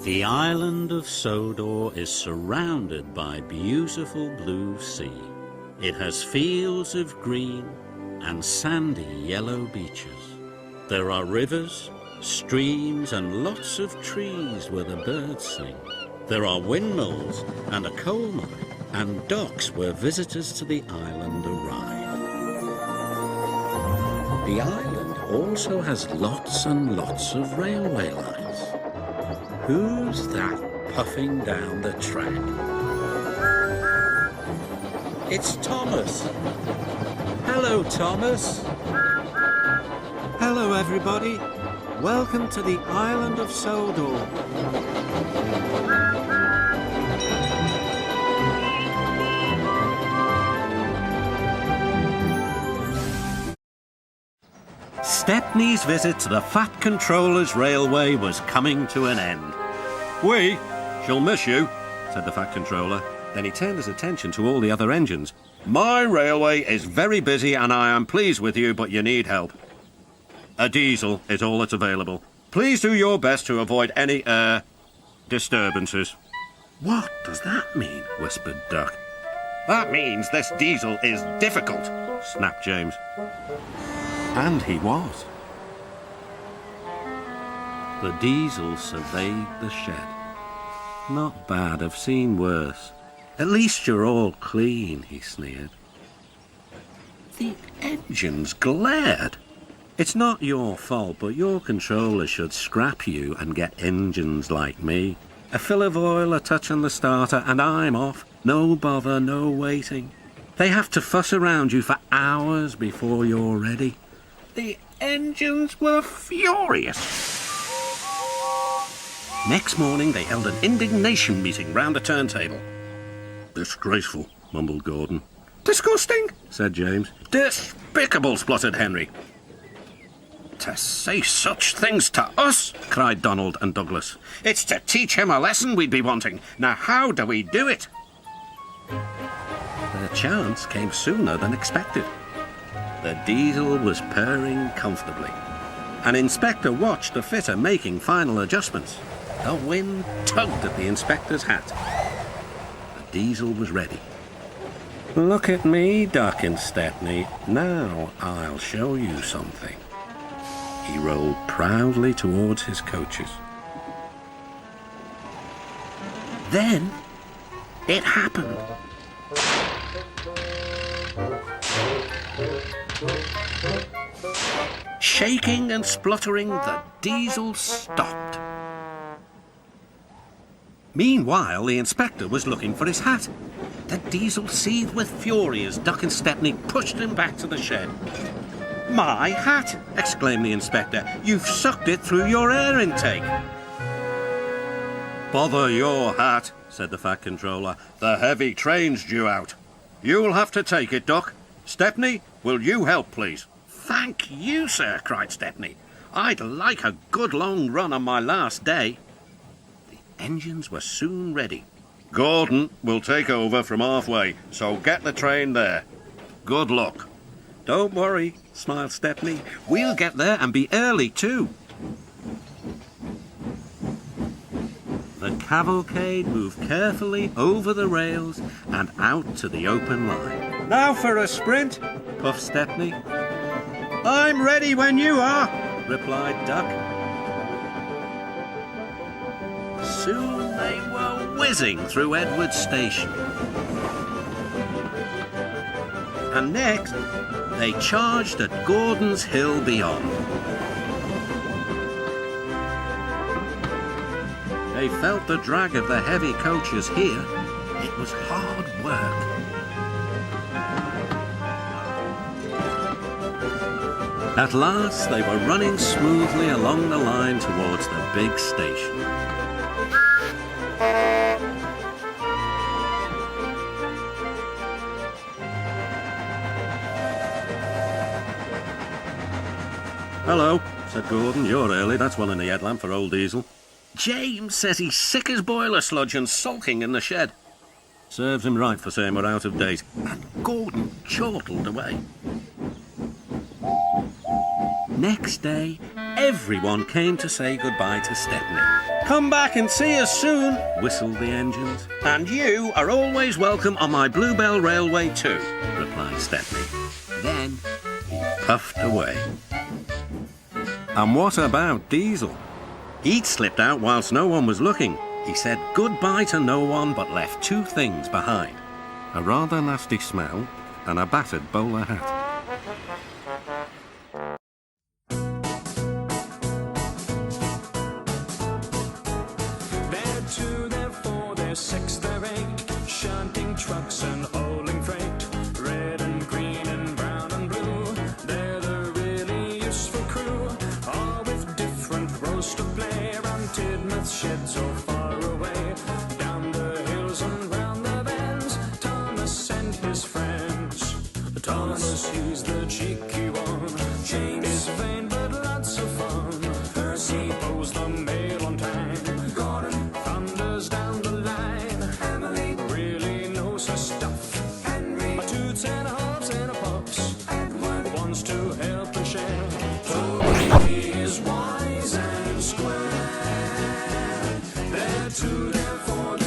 The island of Sodor is surrounded by beautiful blue sea. It has fields of green and sandy yellow beaches. There are rivers, streams and lots of trees where the birds sing. There are windmills and a coal mine and docks where visitors to the island arrive. The island also has lots and lots of railway lines. Who's that puffing down the track? It's Thomas. Hello, Thomas. Hello, everybody. Welcome to the island of Sodor. Stepney's visit to the Fat Controller's Railway was coming to an end. "We shall miss you," said the Fat Controller. Then he turned his attention to all the other engines. "My railway is very busy and I am pleased with you, but you need help. A diesel is all that's available. Please do your best to avoid any disturbances." "What does that mean?" whispered Duck. "That means this diesel is difficult," snapped James. And he was. The diesel surveyed the shed. "Not bad, I've seen worse. At least you're all clean," he sneered. The engines glared. "It's not your fault, but your controller should scrap you and get engines like me. A fill of oil, a touch on the starter, and I'm off. No bother, no waiting. They have to fuss around you for hours before you're ready." The engines were furious. Next morning, they held an indignation meeting round the turntable. "Disgraceful," mumbled Gordon. "Disgusting," said James. "Despicable," spluttered Henry. "To say such things to us," cried Donald and Douglas. "It's to teach him a lesson we'd be wanting. Now how do we do it?" The chance came sooner than expected. The diesel was purring comfortably. An inspector watched the fitter making final adjustments. The wind tugged at the inspector's hat. The diesel was ready. "Look at me, Duck and Stepney. Now I'll show you something." He rolled proudly towards his coaches. Then it happened. Shaking and spluttering, the diesel stopped. Meanwhile, the inspector was looking for his hat. The diesel seethed with fury as Duck and Stepney pushed him back to the shed. "My hat!" exclaimed the inspector. "You've sucked it through your air intake." "Bother your hat," said the Fat Controller. "The heavy train's due out. You'll have to take it, Duck. Stepney, will you help, please?" "Thank you, sir," cried Stepney. "I'd like a good long run on my last day." The engines were soon ready. "Gordon will take over from halfway, so get the train there. Good luck." "Don't worry," smiled Stepney. "We'll get there and be early too." The cavalcade moved carefully over the rails and out to the open line. "Now for a sprint," puffed Stepney. "I'm ready when you are," replied Duck. Soon they were whizzing through Edward Station. And next, they charged at Gordon's Hill beyond. They felt the drag of the heavy coaches here. It was hard work. At last, they were running smoothly along the line towards the big station. "Hello," said Gordon. "You're early. That's one in the headlamp for old Diesel." "James says he's sick as boiler sludge and sulking in the shed." "Serves him right for saying we're out of date." And Gordon chortled away. Next day, everyone came to say goodbye to Stepney. "Come back and see us soon," whistled the engines. "And you are always welcome on my Bluebell Railway too," replied Stepney. Then he puffed away. And what about Diesel? He'd slipped out whilst no one was looking. He said goodbye to no one but left two things behind: a rather nasty smell and a battered bowler hat. They're two, they're four, they're six, they're eight, shunting trucks and hauling freight. Red and green and brown and blue, they're the really useful crew, all with different roles to play. Around Tidmouth sheds or far away, down the hills and round the bends, Thomas and his friends. Thomas, he's the cheeky one, James is vain but lots of fun, Percy owes the mail on time, Gordon thunders down the line, Emily really knows her stuff, Henry toots and hops and puffs, Edward wants to help and share, Toby is wise and square. They're two, they're four,